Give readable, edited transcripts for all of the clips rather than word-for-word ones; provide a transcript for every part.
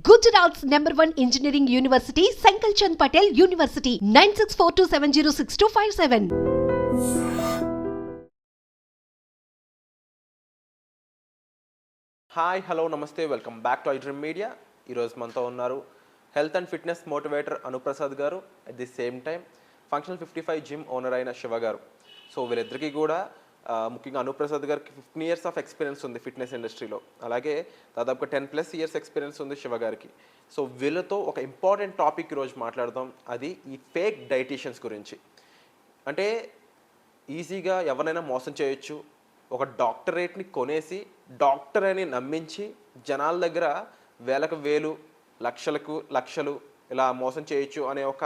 Gujarat's #1 engineering university, Sankalchand Patel University, 9642706257. Hi hello నమస్తే welcome back to iDream media. ఈరోజు మనతో ఉన్నారు health and fitness motivator Anuprasad గారు, at the same time functional 55 gym owner అయిన శివ గారు. So వీరిద్దరికీ కూడా ముఖ్యంగా అనుప్రసాద్ గారికి 15 years ఆఫ్ ఎక్స్పీరియన్స్ ఉంది ఫిట్నెస్ ఇండస్ట్రీలో, అలాగే దాదాపుగా 10+ years ఎక్స్పీరియన్స్ ఉంది శివ గారికి. సో వీళ్ళతో ఒక ఇంపార్టెంట్ టాపిక్ ఈరోజు మాట్లాడదాం, అది ఈ ఫేక్ డైటీషియన్స్ గురించి. అంటే ఈజీగా ఎవరైనా మోసం చేయొచ్చు, ఒక డాక్టరేట్ని కొనేసి డాక్టర్ అని నమ్మించి జనాల దగ్గర వేలకు వేలు లక్షలకు లక్షలు ఇలా మోసం చేయొచ్చు అనే ఒక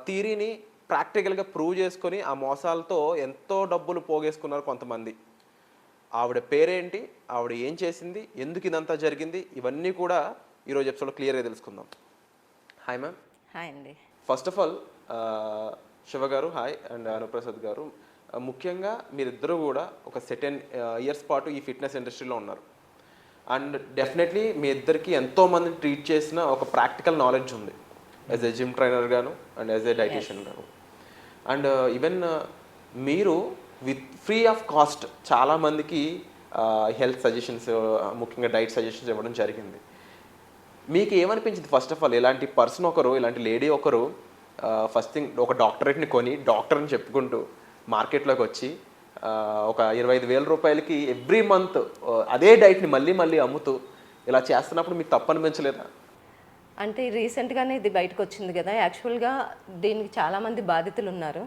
థియరీని ప్రాక్టికల్గా ప్రూవ్ చేసుకొని ఆ మోసాలతో ఎంతో డబ్బులు పోగేసుకున్నారు కొంతమంది. ఆవిడ పేరేంటి, ఆవిడ ఏం చేసింది, ఎందుకు ఇదంతా జరిగింది, ఇవన్నీ కూడా ఈరోజు ఎపిసోడ్లో క్లియర్గా తెలుసుకుందాం. Hi ma'am. హాయ్ అండి. ఫస్ట్ ఆఫ్ ఆల్ శివ గారు హాయ్, అండ్ అనుప్రసాద్ గారు, ముఖ్యంగా మీరిద్దరూ కూడా ఒక సెటెన్ ఇయర్స్ పాటు ఈ ఫిట్నెస్ ఇండస్ట్రీలో ఉన్నారు. అండ్ డెఫినెట్లీ మీ ఇద్దరికి ఎంతోమందిని ట్రీట్ చేసిన ఒక ప్రాక్టికల్ నాలెడ్జ్ ఉంది, యాజ్ ఎ జిమ్ ట్రైనర్ గాను అండ్ యాజ్ ఎ డైటీషియన్ గాను. అండ్ ఈవెన్ మీరు విత్ ఫ్రీ ఆఫ్ కాస్ట్ చాలామందికి హెల్త్ సజెషన్స్, ముఖ్యంగా డైట్ సజెషన్స్ ఇవ్వడం జరిగింది. మీకు ఏమనిపించింది ఫస్ట్ ఆఫ్ ఆల్, ఇలాంటి పర్సన్ ఒకరు, ఇలాంటి లేడీ ఒకరు ఫస్ట్ థింగ్ ఒక డాక్టరేట్ని కొని డాక్టర్ అని చెప్పుకుంటూ మార్కెట్లోకి వచ్చి ఒక 25,000 రూపాయలకి ఎవ్రీ మంత్ అదే డైట్ని మళ్ళీ మళ్ళీ అమ్ముతూ ఇలా చేస్తున్నప్పుడు మీకు తప్పు అనిపించలేదా? అంటే రీసెంట్గానే ఇది బయటకు వచ్చింది కదా, యాక్చువల్గా దీనికి చాలామంది బాధితులు ఉన్నారు.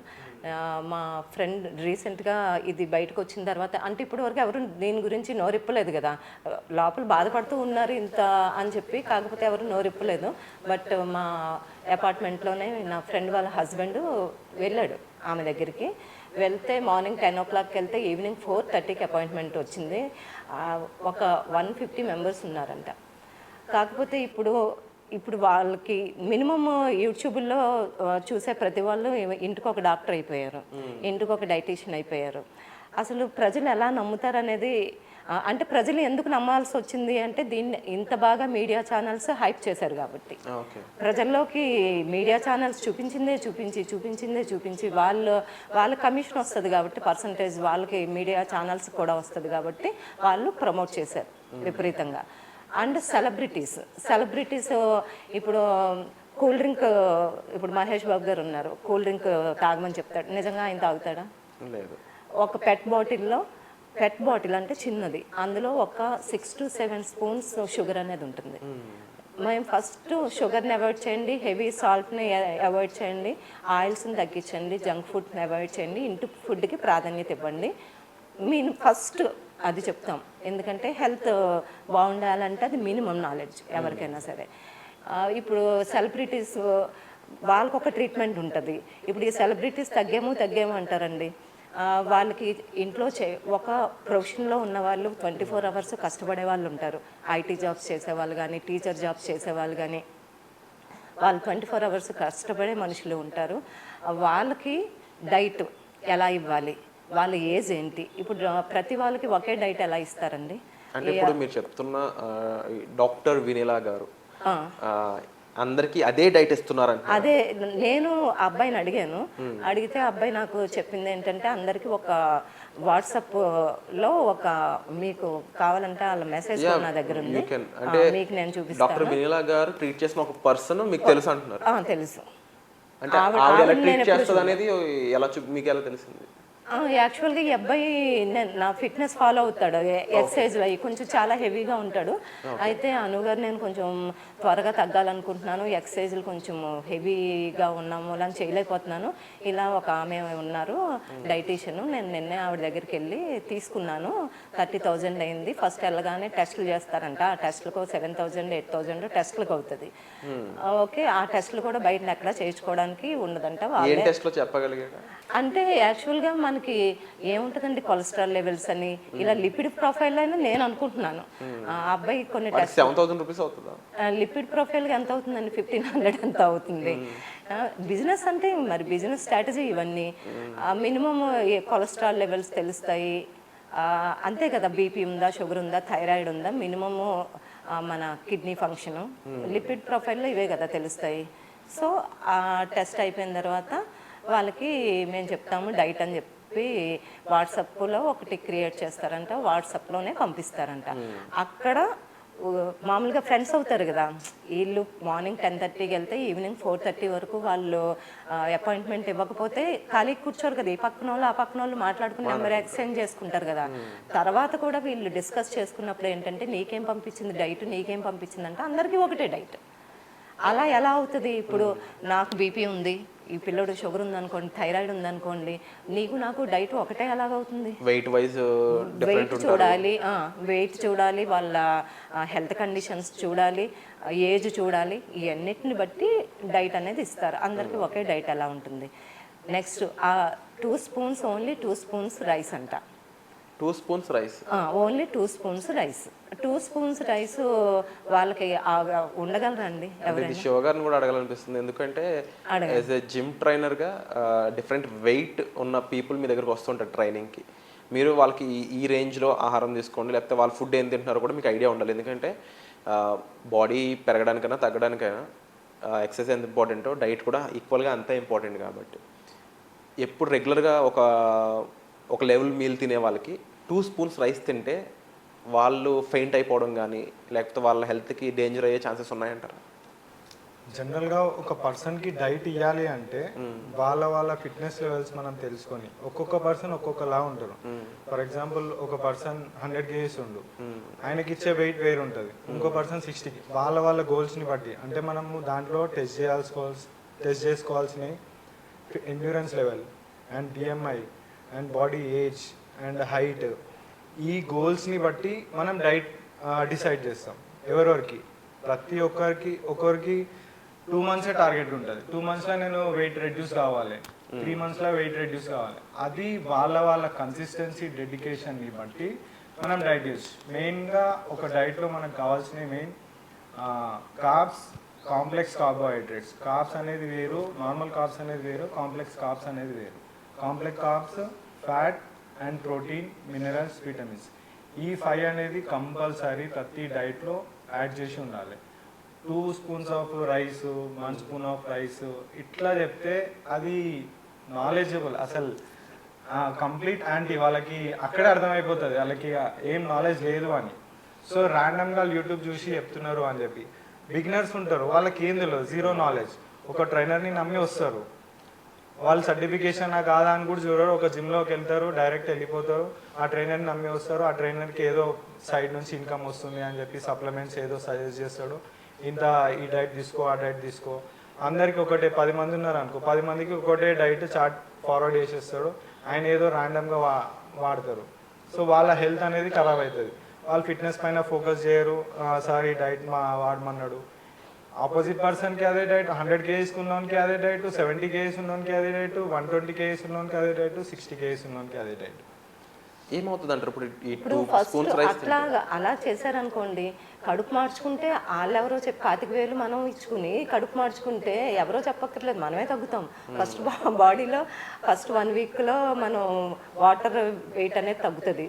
మా ఫ్రెండ్ రీసెంట్గా ఇది బయటకు వచ్చిన తర్వాత, అంటే ఇప్పటి వరకు ఎవరు దీని గురించి నోరిప్పలేదు కదా, లోపల బాధపడుతూ ఉన్నారు ఇంత అని చెప్పి, కాకపోతే ఎవరు నోరిప్పలేదు. బట్ మా అపార్ట్మెంట్లోనే నా ఫ్రెండ్ వాళ్ళ హస్బెండ్ వెళ్ళాడు ఆమె దగ్గరికి. వెళ్తే మార్నింగ్ 10 o'clock వెళ్తే ఈవినింగ్ 4:30కి అపాయింట్మెంట్ వచ్చింది. ఒక 150 members ఉన్నారంట. కాకపోతే ఇప్పుడు వాళ్ళకి మినిమమ్ యూట్యూబ్లో చూసే ప్రతి వాళ్ళు ఇంటికి ఒక డాక్టర్ అయిపోయారు, ఇంటికి ఒక డైటీషియన్ అయిపోయారు. అసలు ప్రజలు ఎలా నమ్ముతారు అనేది, అంటే ప్రజలు ఎందుకు నమ్మాల్సి వచ్చింది అంటే దీన్ని ఇంత బాగా మీడియా ఛానల్స్ హైప్ చేశారు కాబట్టి. ప్రజల్లోకి మీడియా ఛానల్స్ చూపించి వాళ్ళ కమిషన్ వస్తుంది కాబట్టి, పర్సంటేజ్ వాళ్ళకి మీడియా ఛానల్స్ కూడా వస్తుంది కాబట్టి వాళ్ళు ప్రమోట్ చేశారు విపరీతంగా. అండ్ సెలబ్రిటీస్ ఇప్పుడు కూల్ డ్రింక్, ఇప్పుడు మహేష్ బాబు గారు ఉన్నారు, కూల్ డ్రింక్ తాగమని చెప్తాడు, నిజంగా ఆయన తాగుతాడా? ఒక పెట్ బాటిల్ అంటే చిన్నది, అందులో ఒక 6 to 7 spoons షుగర్ అనేది ఉంటుంది. మేము ఫస్ట్ షుగర్ని అవాయిడ్ చేయండి, హెవీ సాల్ట్ని అవాయిడ్ చేయండి, ఆయిల్స్ని తగ్గించండి, జంక్ ఫుడ్ని అవాయిడ్ చేయండి, ఇంటి ఫుడ్కి ప్రాధాన్యత ఇవ్వండి. మేము ఫస్ట్ అది చెప్తాం, ఎందుకంటే హెల్త్ బాగుండాలంటే అది మినిమం నాలెడ్జ్ ఎవరికైనా సరే. ఇప్పుడు సెలబ్రిటీస్ వాళ్ళకు ఒక ట్రీట్మెంట్ ఉంటుంది. ఇప్పుడు ఈ సెలబ్రిటీస్ తగ్గేమో అంటారండి. వాళ్ళకి ఇంట్లో ఒక ప్రొఫెషన్లో ఉన్న వాళ్ళు 24 hours కష్టపడే వాళ్ళు ఉంటారు. ఐటీ జాబ్స్ చేసేవాళ్ళు కానీ, టీచర్ జాబ్స్ చేసేవాళ్ళు కానీ, వాళ్ళు 24 hours కష్టపడే మనుషులు ఉంటారు. వాళ్ళకి డైట్ ఎలా ఇవ్వాలి, వాళ్ళ ఏజ్ ఏంటి, ఇప్పుడు ప్రతి వాళ్ళకి ఒకే డైట్ ఎలా ఇస్తారండి? అంటే ఇప్పుడు మీరు చెప్తున్న డాక్టర్ వినీలా గారు అందరికి అదే డైట్ ఇస్తున్నారంట. అదే నేను అబ్బాయిని అడిగితే అబ్బాయి నాకు చెప్పింది ఏంటంటే, అందరికి ఒక వాట్సాప్లో ఒక మీకు కావాలంటే వాళ్ళ మెసేజ్ నా దగ్గర ఉంది, మీకు నేను చూపిస్తాను. డాక్టర్ వినీలా గారు ట్రీట్ చేసిన ఒక పర్సన్ మీకు తెలుసు అంటున్నారు? తెలుసు. అంటే ఆవిడ ఎలా ట్రీట్ చేస్తుంది అనేది మీకు ఎలా తెలిసింది? యాక్చువల్గా ఈ అబ్బాయి నా ఫిట్నెస్ ఫాలో అవుతాడు, ఎక్సర్సైజ్లో కొంచెం చాలా హెవీగా ఉంటాడు. అయితే అనుగారు నేను కొంచెం త్వరగా తగ్గాలనుకుంటున్నాను, ఎక్సర్సైజ్లు కొంచెం హెవీగా ఉన్నాము అని చేయలేకపోతున్నాను. ఇలా ఒక ఆమె ఉన్నారు డైటీషియన్, నేను నిన్నే ఆవిడ దగ్గరికి వెళ్ళి తీసుకున్నాను, 30,000 అయింది. ఫస్ట్ వెళ్ళగానే టెస్టులు చేస్తారంట, ఆ టెస్టులకు 7,000 8,000 టెస్టులకు అవుతుంది. ఓకే, ఆ టెస్టులు కూడా బయట ఎక్కడ చేయించుకోవడానికి ఉండదంట. అంటే యాక్చువల్గా మనకి ఏముంటుందండి, కొలెస్ట్రాల్ లెవెల్స్ అని, ఇలా లిపిడ్ ప్రొఫైల్ అయినా నేను అనుకుంటున్నాను. ఆ అబ్బాయి కొన్ని టెస్ట్, లిపిడ్ ప్రొఫైల్కి ఎంత అవుతుందండి? 1,500 ఎంత అవుతుంది. బిజినెస్ అంటే మరి బిజినెస్ స్ట్రాటజీ ఇవన్నీ. మినిమం కొలెస్ట్రాల్ లెవెల్స్ తెలుస్తాయి, అంతే కదా, బీపీ ఉందా, షుగర్ ఉందా, థైరాయిడ్ ఉందా, మినిమము మన కిడ్నీ ఫంక్షను, లిపిడ్ ప్రొఫైల్లో ఇవే కదా తెలుస్తాయి. సో ఆ టెస్ట్ అయిపోయిన తర్వాత వాళ్ళకి మేము చెప్తాము డైట్ అని చెప్పి వాట్సాప్లో ఒకటి క్రియేట్ చేస్తారంట, వాట్సాప్లోనే పంపిస్తారంట. అక్కడ మామూలుగా ఫ్రెండ్స్ అవుతారు కదా, వీళ్ళు మార్నింగ్ 10:30కి వెళ్తే ఈవినింగ్ 4:30 వరకు వాళ్ళు అపాయింట్మెంట్ ఇవ్వకపోతే ఖాళీ కూర్చోరు కదా, ఈ పక్కన వాళ్ళు ఆ పక్కన వాళ్ళు మాట్లాడుకుని నెంబర్ ఎక్స్చేంజ్ చేసుకుంటారు కదా. తర్వాత కూడా వీళ్ళు డిస్కస్ చేసుకున్నప్పుడు ఏంటంటే నీకేం పంపించింది డైట్, నీకేం పంపించింది అంటే అందరికీ ఒకటే డైట్. అలా ఎలా అవుతుంది? ఇప్పుడు నాకు బీపీ ఉంది, ఈ పిల్లడు షుగర్ ఉందనుకోండి, థైరాయిడ్ ఉందనుకోండి, నీకు నాకు డైట్ ఒకటే ఎలాగవుతుంది? వెయిట్ వైజ్ వెయిట్ చూడాలి, వెయిట్ చూడాలి, వాళ్ళ హెల్త్ కండిషన్స్ చూడాలి, ఏజ్ చూడాలి, ఇవన్నిటిని బట్టి డైట్ అనేది ఇస్తారు. అందరికీ ఒకే డైట్ ఎలా ఉంటుంది? Next 2 spoons, only 2 spoons rice అంట. 2 spoons rice, only 2 spoons rice. 2 spoons rice వాళ్ళకి ఉండగలరండి ఎవరైనా? శివ గారిని కూడా అడగాలనిపిస్తుంది, ఎందుకంటే యాజ్ ఏ జిమ్ ట్రైనర్గా డిఫరెంట్ వెయిట్ ఉన్న పీపుల్ మీ దగ్గరకు వస్తుంటారు ట్రైనింగ్కి. మీరు వాళ్ళకి ఈ రేంజ్లో ఆహారం తీసుకోండి, లేకపోతే వాళ్ళ ఫుడ్ ఏం తింటున్నారో కూడా మీకు ఐడియా ఉండాలి. ఎందుకంటే బాడీ పెరగడానికైనా తగ్గడానికైనా ఎక్సర్సైజ్ ఎంత ఇంపార్టెంటో డైట్ కూడా ఈక్వల్గా అంతే ఇంపార్టెంట్. కాబట్టి ఎప్పుడు రెగ్యులర్గా ఒక లెవెల్ మీల్ తినే వాళ్ళకి 2 స్పూన్స్ రైస్ తింటే వాళ్ళు ఫెయింట్ అయిపోవడం కానీ లేకపోతే వాళ్ళ హెల్త్కి డేంజర్ అయ్యే ఛాన్సెస్ ఉన్నాయంటారు? జనరల్గా ఒక పర్సన్కి డైట్ ఇవ్వాలి అంటే వాళ్ళ ఫిట్నెస్ లెవెల్స్ మనం తెలుసుకొని, ఒక్కొక్క పర్సన్ ఒక్కొక్కలా ఉంటారు. ఫర్ ఎగ్జాంపుల్ ఒక పర్సన్ 100 kgs ఉండు, ఆయనకి ఇచ్చే వెయిట్ వేరు ఉంటుంది. ఇంకో పర్సన్ 60. వాళ్ళ గోల్స్ని బట్టి అంటే మనము దాంట్లో టెస్ట్ చేసుకోవాల్సినవి endurance level and BMI and body age and height, ఈ గోల్స్ని బట్టి మనం డైట్ డిసైడ్ చేస్తాం. ఎవరెవరికి ప్రతి ఒక్కరికి 2 months టార్గెట్ ఉంటుంది. 2 monthsలో నేను వెయిట్ రెడ్యూస్ కావాలి, 3 monthsలో వెయిట్ రెడ్యూస్ కావాలి. అది వాళ్ళ కన్సిస్టెన్సీ, డెడికేషన్ని బట్టి మనం డైట్ చేస్తాం. మెయిన్గా ఒక డైట్లో మనకు కావాల్సినవి main carbs, complex carbohydrates. Carbs అనేది వేరు, నార్మల్ కార్బ్స్ అనేది వేరు, కాంప్లెక్స్ కార్బ్స్ అనేది వేరు. Complex carbs fat and protein, minerals, vitamins, ఈ 5 అనేది కంపల్సరీ ప్రతి డైట్లో యాడ్ చేసి ఉండాలి. 2 spoons of rice, 1 spoon of rice ఇట్లా చెప్తే అది నాలెడ్జబుల్, అసలు కంప్లీట్ యాంటీ. వాళ్ళకి అక్కడే అర్థమైపోతుంది వాళ్ళకి ఏం నాలెడ్జ్ లేదు అని. సో ర్యాండమ్గా యూట్యూబ్ చూసి చెప్తున్నారు అని చెప్పి బిగినర్స్ ఉంటారు, వాళ్ళకి ఏం తెలియదు, జీరో నాలెడ్జ్. ఒక ట్రైనర్ని నమ్మి వస్తారు, వాళ్ళు సర్టిఫికేషన్ కాదా అని కూడా చూడరు. ఒక జిమ్లోకి వెళ్తారు, డైరెక్ట్ వెళ్ళిపోతారు, ఆ ట్రైనర్ని నమ్మి వస్తారు. ఆ ట్రైనర్కి ఏదో సైడ్ నుంచి ఇన్కమ్ వస్తుంది అని చెప్పి సప్లిమెంట్స్ ఏదో సజెస్ట్ చేస్తాడు, ఇంత ఈ డైట్ తీసుకో, ఆ డైట్ తీసుకో. అందరికి ఒకటే 10 మంది ఉన్నారు అనుకో, 10 మందికి ఒకటే డైట్ చార్ట్ ఫార్వర్డ్ చేసేస్తాడు, ఆయన ఏదో ర్యాండమ్గా వాడతారు. సో వాళ్ళ హెల్త్ అనేది ఖరాబ్ అవుతుంది. వాళ్ళు ఫిట్నెస్ పైన ఫోకస్ చేయరు, సార్ ఈ డైట్ వాడమన్నాడు. ఆపోజిట్ పర్సన్కి అదే డైట్, 100 kgs ఉన్నోనికి అదే డైట్, 70 kgs ఉన్నోనికి అదే డైట్, 120 kgs ఉన్నోనికి అదే డైట్, 60 kgs ఉన్నోనికి అదే డైట్. ఏమవుతుంది అంటారు ఇప్పుడు ఫస్ట్ అలా చేశారనుకోండి, కడుపు మార్చుకుంటే వాళ్ళెవరో చెప్పి 25,000 మనం ఇచ్చుకుని కడుపు మార్చుకుంటే ఎవరో చెప్పక్కర్లేదు, మనమే తగ్గుతాం. ఫస్ట్ బాడీలో ఫస్ట్ 1 weekలో మనం వాటర్ వెయిట్ అనేది తగ్గుతుంది,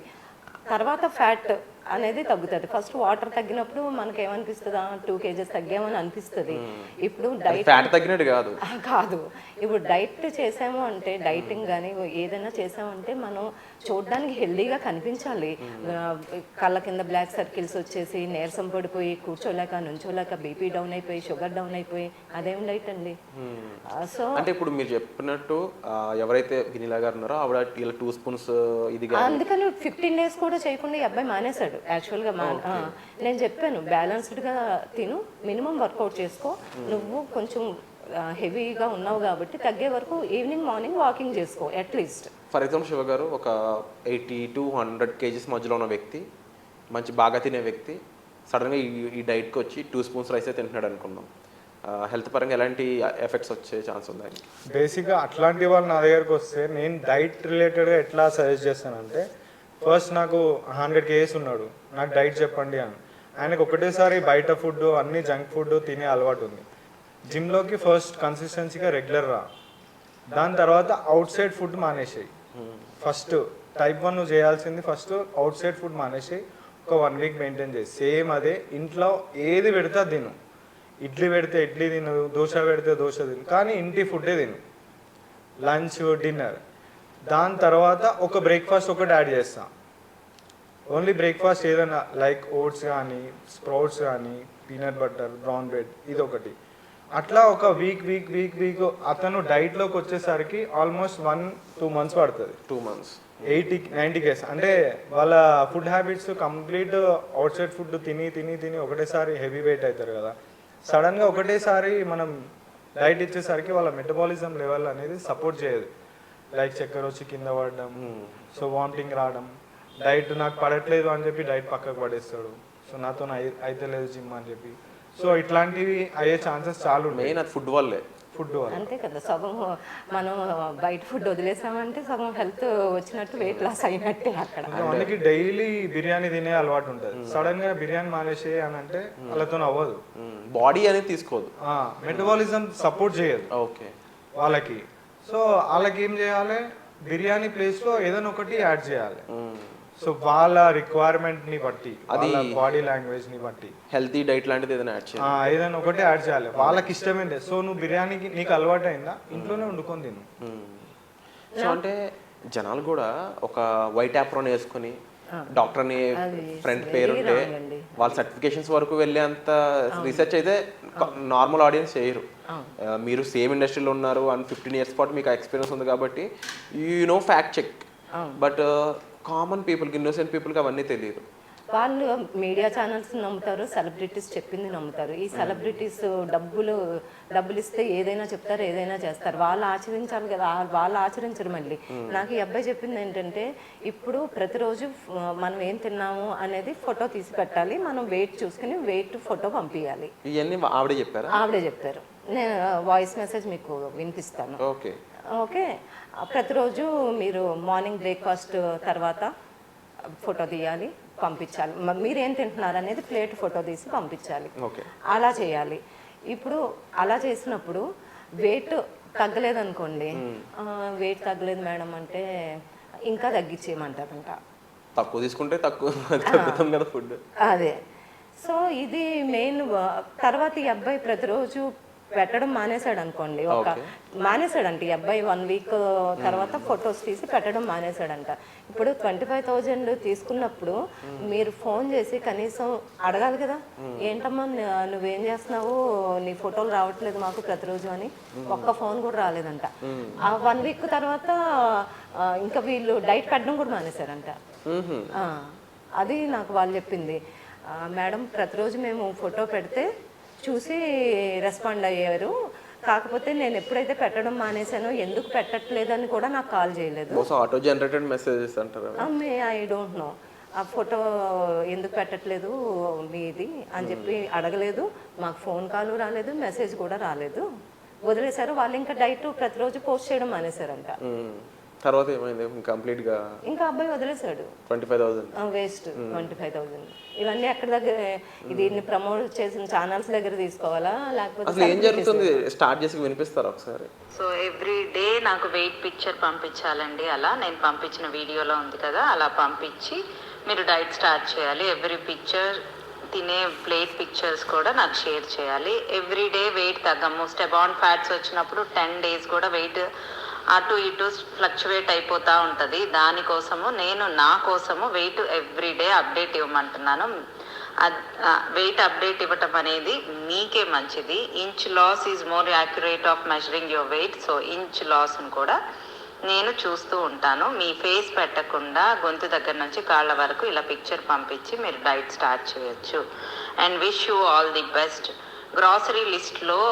తర్వాత ఫ్యాట్ అనేది తగ్గుతుంది. ఫస్ట్ వాటర్ తగ్గినప్పుడు మనకి ఏమనిపిస్తుందా, 2 kgs తగ్గామని అనిపిస్తుంది. ఇప్పుడు డైట్ కాదు, ఇప్పుడు డైట్ చేసాము అంటే, డైటింగ్ కానీ ఏదైనా చేసామంటే మనం చూడడానికి హెల్దీగా కనిపించాలి. కళ్ళ కింద బ్లాక్ సర్కిల్స్ వచ్చేసి నీరసం పడిపోయి కూర్చోలేక నుంచోలేక బీపీ డౌన్ అయిపోయి షుగర్ డౌన్ అయిపోయి అదేం డైట్ అండి? సో అంటే ఇప్పుడు మీరు చెప్పినట్టు ఎవరైతే వినిలా గారు ఉన్నారో ఆవిడ 2 స్పూన్స్ ఇది అందుకని 15 days కూడా చేయకుండా ఈ అబ్బాయి మానేశాడు. యాక్చువల్గా నేను చెప్పాను బ్యాలెన్స్డ్గా తిను, మినిమం వర్కౌట్ చేసుకో, నువ్వు కొంచెం హెవీగా ఉన్నావు కాబట్టి తగ్గే వరకు ఈవినింగ్ మార్నింగ్ వాకింగ్ చేసుకో అట్లీస్ట్. ఫర్ ఎగ్జాంపుల్ శివ గారు ఒక 80 to 100 kgs మధ్యలో ఉన్న వ్యక్తి, మంచి బాగా తినే వ్యక్తి, సడన్గా ఈ డైట్కి వచ్చి 2 స్పూన్స్ రైస్ తింటున్నాడు అనుకుందాం, హెల్త్ పరంగా ఎలాంటి ఎఫెక్ట్స్ వచ్చే ఛాన్స్ ఉన్నాయి? బేసిక్గా అట్లాంటి వాళ్ళు నా దగ్గరకు వస్తే నేను డైట్ రిలేటెడ్గా ఎట్లా సజెస్ట్ చేస్తానంటే, ఫస్ట్ నాకు 100 kgs ఉన్నాడు, నాకు డైట్ చెప్పండి అని. ఆయనకు ఒకటేసారి బయట ఫుడ్ అన్ని జంక్ ఫుడ్ తినే అలవాటు ఉంది. జిమ్లోకి ఫస్ట్ కన్సిస్టెన్సీగా రెగ్యులర్ రా, దాని తర్వాత అవుట్ సైడ్ ఫుడ్ మానేసేయి. ఫస్ట్ టైప్ 1 నువ్వు చేయాల్సింది ఫస్ట్ అవుట్ సైడ్ ఫుడ్ మానేసేయి. ఒక ఒక 1 వీక్ మెయింటైన్ చేసి సేమ్ అదే ఇంట్లో ఏది పెడితే తిను. ఇడ్లీ పెడితే ఇడ్లీ తిను, దోశ పెడితే దోశ తిను, కానీ ఇంటి ఫుడ్డే తిను. లంచ్ డిన్నర్, దాని తర్వాత ఒక బ్రేక్ఫాస్ట్ ఒకటి యాడ్ చేస్తా. ఓన్లీ బ్రేక్ఫాస్ట్ ఏదైనా లైక్ ఓట్స్ కానీ స్ప్రౌట్స్ కానీ పీనట్ బటర్ బ్రౌన్ బ్రెడ్ ఇది ఒకటి. అట్లా ఒక వీక్ అతను డైట్లోకి వచ్చేసరికి ఆల్మోస్ట్ 1-2 months పడుతుంది. 2 months 80-90 కేస్. అంటే వాళ్ళ food habits complete out side food తిని ఒకటేసారి హెవీ వెయిట్ అవుతారు కదా. సడన్గా ఒకటేసారి మనం డైట్ ఇచ్చేసరికి వాళ్ళ మెటబాలిజం లెవెల్ అనేది సపోర్ట్ చేయదు. లైక్ చక్కెర వచ్చి కింద పడడం, సో వామిటింగ్ రావడం, డైట్ నాకు పడట్లేదు అని చెప్పి డైట్ పక్కకు పడేస్తాడు, సో నాతో అయితే లేదు జిమ్ అని చెప్పి. సో ఇట్లాంటివి అయ్యే ఛాన్సెస్ చాలా ఉన్నాయి. మెయిన్ అది ఫుడ్ వల్లే. ఫుడ్ వల్ల అంతే కదా, సగం మనం బయట ఫుడ్ వదిలేసామంటే సగం హెల్త్ వచ్చినట్టు వెయిట్ లాస్ అయినట్టే అక్కడ. అందుకే డైలీ బిర్యానీ తినే అలవాటు ఉంటుంది. సడన్ గా బిర్యానీ మానేసే అని అంటే వాళ్ళతో అవ్వదు, బాడీ అనేది తీసుకోదు, మెటబాలిజం సపోర్ట్ చేయదు ఓకే వాళ్ళకి. సో వాళ్ళకి ఏం చేయాలి, బిర్యానీ ప్లేస్ లో ఏదైనా ఒకటి యాడ్ చేయాలి. సో వాళ్ళ రిక్వైర్మెంట్ ని బట్టి, వాళ్ళ బాడీ లాంగ్వేజ్ ని బట్టి హెల్తీ డైట్ లాంటిది ఏదైనా యాడ్ చేయాలి, ఏదైనా ఒకటి యాడ్ చేయాలి. వాళ్ళకి ఇష్టమైంది. సో నువ్వు బిర్యానీకి నీకు అలవాటు అయిందా, ఇంట్లోనే వండుకొని తిను. సో అంటే జనాలు కూడా ఒక వైట్ యాప్రోన్ వేసుకొని డాక్టర్ అని ఫ్రంట్ పేరు ఉంటే వాళ్ళ సర్టిఫికేషన్స్ వరకు వెళ్ళేంత రీసెర్చ్ అయితే నార్మల్ ఆడియన్స్ చేయరు. మీరు సేమ్ ఇండస్ట్రీలో ఉన్నారు అండ్ 15 years పాటు మీకు ఎక్స్పీరియన్స్ ఉంది కాబట్టి you know fact check. But common పీపుల్కి, ఇన్నోసెంట్ పీపుల్కి అవన్నీ తెలియదు. వాళ్ళు మీడియా ఛానల్స్ నమ్ముతారు, సెలబ్రిటీస్ చెప్పింది నమ్ముతారు. ఈ సెలబ్రిటీస్ డబ్బులు ఇస్తే ఏదైనా చెప్తారు, ఏదైనా చేస్తారు. వాళ్ళు ఆచరించాలి కదా, వాళ్ళు ఆచరించరు. మళ్ళీ నాకు ఈ అబ్బాయి చెప్పింది ఏంటంటే, ఇప్పుడు ప్రతిరోజు మనం ఏం తిన్నాము అనేది ఫోటో తీసి పెట్టాలి, మనం వెయిట్ చూసుకుని వెయిట్ ఫోటో పంపించాలి. ఇవన్నీ ఆవిడే చెప్పారా? ఆవిడే చెప్పారు. నేను వాయిస్ మెసేజ్ మీకు వినిపిస్తాను. Okay okay. ప్రతిరోజు మీరు మార్నింగ్ బ్రేక్ఫాస్ట్ తర్వాత ఫోటో తీయాలి, పంపించాలి. మీరు ఏం తింటున్నారు అనేది ప్లేట్ ఫోటో తీసి పంపించాలి. అలా చేయాలి. ఇప్పుడు అలా చేసినప్పుడు వెయిట్ తగ్గలేదు అనుకోండి, వెయిట్ తగ్గలేదు మేడం అంటే ఇంకా తగ్గించేయమంటారంట. తక్కువ తీసుకుంటే తగ్గుతాం కదా ఫుడ్. అదే. సో ఇది మెయిన్. తర్వాత ఈ అబ్బాయి ప్రతిరోజు పెట్టడం మానేశాడు అనుకోండి, మానేశాడంట ఈ అబ్బాయి. 1 week తర్వాత ఫొటోస్ తీసి పెట్టడం మానేశాడంట. ఇప్పుడు 25,000 తీసుకున్నప్పుడు మీరు ఫోన్ చేసి కనీసం అడగాలి కదా, ఏంటమ్మా నువ్వేం చేస్తున్నావు, నీ ఫోటోలు రావట్లేదు మాకు ప్రతిరోజు అని. ఒక్క ఫోన్ కూడా రాలేదంట. ఆ 1 week తర్వాత ఇంకా వీళ్ళు డైట్ పెట్టడం కూడా మానేశారంట. అది నాకు వాళ్ళు చెప్పింది. మేడం ప్రతిరోజు మేము ఫోటో పెడితే చూసి రెస్పాండ్ అయ్యారు, కాకపోతే నేను ఎప్పుడైతే పెట్టడం మానేశానో ఎందుకు పెట్టట్లేదని కూడా నాకు కాల్ చేయలేదు. ఆటో జనరేటెడ్ మెసేజెస్ అంటారు. I don't know. ఆ ఫోటో ఎందుకు పెట్టట్లేదు మీది అని చెప్పి అడగలేదు. మాకు ఫోన్ కాల్ రాలేదు, మెసేజ్ కూడా రాలేదు, వదిలేశారు. వాళ్ళు ఇంకా డైట్ ప్రతిరోజు పోస్ట్ చేయడం మానేశారంట. తర్వాత ఏమైంది కంప్లీట్ గా? ఇంకా అబ్బాయి వదిలేశాడు. 25,000 వేస్ట్. 25,000 ఇవన్నీ ఎక్కడి దగ్గర, దీన్ని ప్రమోట్ చేసిన ఛానల్స్ దగ్గర తీసుకోవాలా లేకపోతే అసలు ఏం జరుగుతుంది స్టార్ట్ చేసి వినిపిస్తారా ఒకసారి? సో ఎవ్రీ డే నాకు వెయిట్ పిక్చర్ పంపించాలండి. అలా నేను పంపించిన వీడియోలో ఉంది కదా, అలా పంపించి మీరు డైట్ స్టార్ట్ చేయాలి. ఎవ్రీ పిక్చర్, తినే ప్లేట్ పిక్చర్స్ కూడా నాకు షేర్ చేయాలి. ఎవ్రీ డే వెయిట్ తగ్గము. స్టెబాన్ ఫ్యాట్స్ వచ్చినప్పుడు 10 days కూడా వెయిట్ అటు ఇటు ఫ్లక్చువేట్ అయిపోతూ ఉంటుంది. దానికోసము నేను నా కోసము వెయిట్ ఎవ్రీడే అప్డేట్ ఇవ్వమంటున్నాను. వెయిట్ అప్డేట్ ఇవ్వటం అనేది మీకే మంచిది. Inch loss is more accurate of measuring your weight. So inch లాస్ను కూడా నేను చూస్తూ ఉంటాను. మీ ఫేస్ పెట్టకుండా గొంతు దగ్గర నుంచి కాళ్ళ వరకు ఇలా పిక్చర్ పంపించి మీరు డైట్ స్టార్ట్ చేయొచ్చు. And wish you all the best. Grocery లిస్ట్లో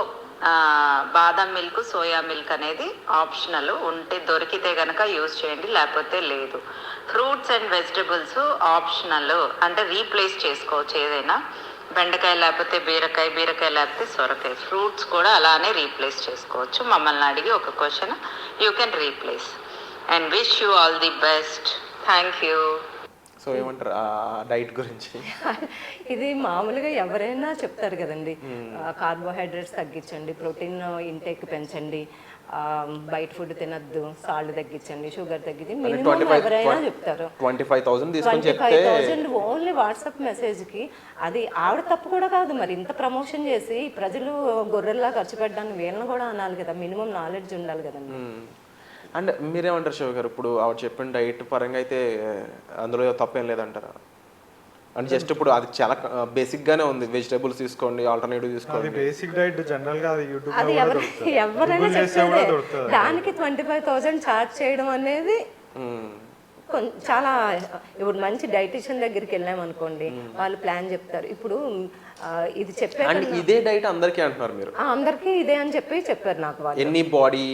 బాదం మిల్క్, సోయా మిల్క్ అనేది ఆప్షనల్. ఉంటే దొరికితే కనుక యూజ్ చేయండి, లేకపోతే లేదు. ఫ్రూట్స్ అండ్ వెజిటబుల్స్ ఆప్షనల్, అంటే రీప్లేస్ చేసుకోవచ్చు. ఏదైనా బెండకాయ లేకపోతే బీరకాయ, బీరకాయ లేకపోతే సొరకాయ. ఫ్రూట్స్ కూడా అలానే రీప్లేస్ చేసుకోవచ్చు. మమ్మల్ని అడిగి ఒక question, you can replace. And wish you all the best. Thank you. So so ఏమంటారు ఆ డైట్ గురించి? ఇది మామూలుగా ఎవరైనా చెప్తారు కదండి, కార్బోహైడ్రేట్స్ తగ్గించండి, ప్రోటీన్ ఇంటేక్ పెంచండి, బయట ఫుడ్ తినద్దు, సాల్ట్ తగ్గించండి, షుగర్ తగ్గించి మినిమం ఎవరైనా చెప్తారు. 25,000 తీసుకొని చెప్తే 25,000 ఓన్లీ వాట్సాప్ మెసేజ్కి. అది ఆవిడ తప్పు కూడా కాదు, మరి ఇంత ప్రమోషన్ చేసి ప్రజలు గొర్రెల్లా ఖర్చు పెట్టడానికి వీళ్ళని కూడా అనాలి కదా, మినిమం నాలెడ్జ్ ఉండాలి కదండి. అండ్ మీరేమంటారు శివ గారు, ఇప్పుడు ఆవిడ చెప్పిన డైట్ పరంగా అయితే అందులో తప్పేం లేదంటారా? అంటే జస్ట్ ఇప్పుడు అది చాలా బేసిక్ గానే ఉంది, వెజిటేబుల్స్ తీసుకోండి, ఆల్టర్నేటివ్ తీసుకోండి. బేసిక్ డైట్ జనరల్ గా అది యూట్యూబ్ అది ఎవరైనా చెప్పేదే. దానికి 25,000 ఛార్జ్ చేయడం అనేది చాలా, ఇప్పుడు మంచి డైటీషియన్ దగ్గరికి వెళ్ళాం అనుకోండి, వాళ్ళు ప్లాన్ చెప్తారు. ఇప్పుడు ఇది చెప్పారు, అండ్ ఇదే డైట్ అందరికీ అంటున్నారు మీరు? అందరికీ ఇదే అని చెప్పారు నాకు వాళ్ళు. Any body,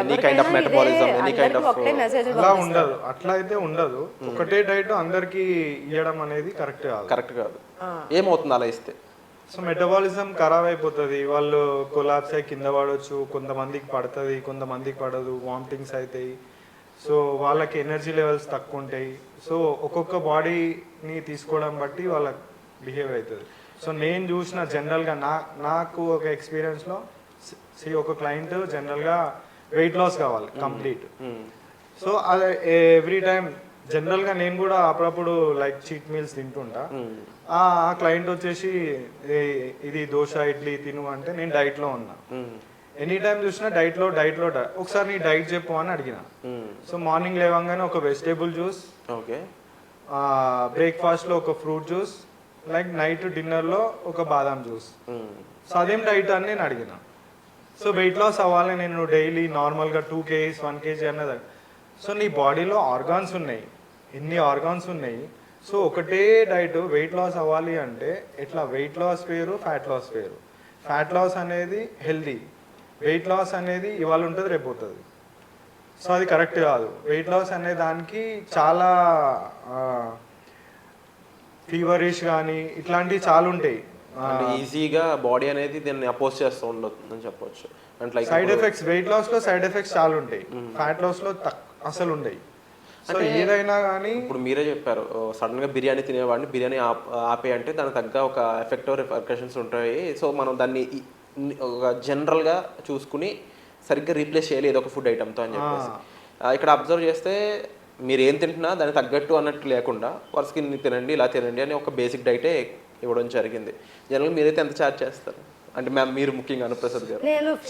any kind of metabolism, any kind of ఒకటే మెసేజ్ అలా ఉండదు, అట్లా అయితే ఉండదు. ఒకటే డైట్ అందరికి ఇవ్వడం అనేది కరెక్ట్ కాదు. ఏమవుతుంది అలా ఇస్తే? సో మెటబాలిజం ఖరాబ్ అయిపోతుంది, వాళ్ళు కొలాప్స్ అయ్యి కింద పడవచ్చు, కొంతమందికి పడుతుంది, కొంతమందికి పడదు, వామిటింగ్స్ అవుతాయి. సో వాళ్ళకి ఎనర్జీ లెవెల్స్ తక్కువ ఉంటాయి. సో ఒక్కొక్క బాడీని తీసుకోవడం బట్టి వాళ్ళకి బిహేవ్ అవుతుంది. సో నేను చూసిన జనరల్గా నాకు ఒక ఎక్స్పీరియన్స్లో ఒక క్లయింట్ జనరల్గా వెయిట్ లాస్ కావాలి కంప్లీట్. సో అది ఎవ్రీ టైం జనరల్గా నేను కూడా అప్పుడప్పుడు లైక్ చీట్ మీల్స్ తింటుంటా. ఆ క్లయింట్ వచ్చేసి ఇది దోశ ఇడ్లీ తిను అంటే నేను డైట్లో ఉన్నా. ఎనీ టైం చూసినా డైట్లో ఒకసారి నీ డైట్ చెప్పు అని అడిగిన. సో మార్నింగ్ లేవంగానే ఒక వెజిటేబుల్ జ్యూస్, ఓకే, బ్రేక్ఫాస్ట్లో ఒక ఫ్రూట్ జ్యూస్, లైక్ నైట్ డిన్నర్లో ఒక బాదాం జ్యూస్. సో అదేం డైట్ అని నేను అడిగిన. సో వెయిట్ లాస్ అవ్వాలి నేను డైలీ నార్మల్గా 2 kgs 1 kg అన్నది. సో నీ బాడీలో ఆర్గాన్స్ ఉన్నాయి, ఎన్ని ఆర్గాన్స్ ఉన్నాయి. సో ఒకటే డైట్ వెయిట్ లాస్ అవ్వాలి అంటే ఎట్లా? వెయిట్ లాస్ వేరు, ఫ్యాట్ లాస్ వేరు. ఫ్యాట్ లాస్ అనేది హెల్దీ, వెయిట్ లాస్ అనేది ఇవాళ ఉంటుంది రేపు పోతుంది. సో అది కరెక్ట్ కాదు. వెయిట్ లాస్ అనే దానికి చాలా ఫీవరిష్ కానీ ఇట్లాంటివి చాలా ఉంటాయి. ఈజీగా బాడీ అనేది దీన్ని అపోజ్ చేస్తూ ఉండదు అని చెప్పొచ్చు. అంటే సైడ్ ఎఫెక్ట్స్, వెయిట్ లాస్ లో సైడ్ ఎఫెక్ట్స్ చాలా ఉంటాయి, ఫ్యాట్ లాస్ లో అసలు ఉంటాయి. సో ఏదైనా కానీ ఇప్పుడు మీరే చెప్పారు, సడన్ గా బిర్యానీ తినేవాడిని బిర్యానీ ఆపే అంటే దానికి తగ్గ ఒక ఎఫెక్టివ్ రిపర్కషన్స్ ఉంటాయి. సో మనం దాన్ని ఒక జనరల్గా చూసుకుని సరిగ్గా రీప్లేస్ చేయాలి ఏదో ఒక ఫుడ్ ఐటమ్తో అని చెప్పేసి. ఇక్కడ అబ్జర్వ్ చేస్తే మీరు ఏం తింటున్నా దానికి తగ్గట్టు అన్నట్టు లేకుండా వరుసకి తినండి ఇలా తినండి అని ఒక బేసిక్ డైటే ఇవ్వడం జరిగింది. జనరల్గా మీరైతే ఎంత ఛార్జ్ చేస్తారు? అంటే మ్యామ్ మీరు ముఖ్యంగా అనుప్రసాద్ గారు.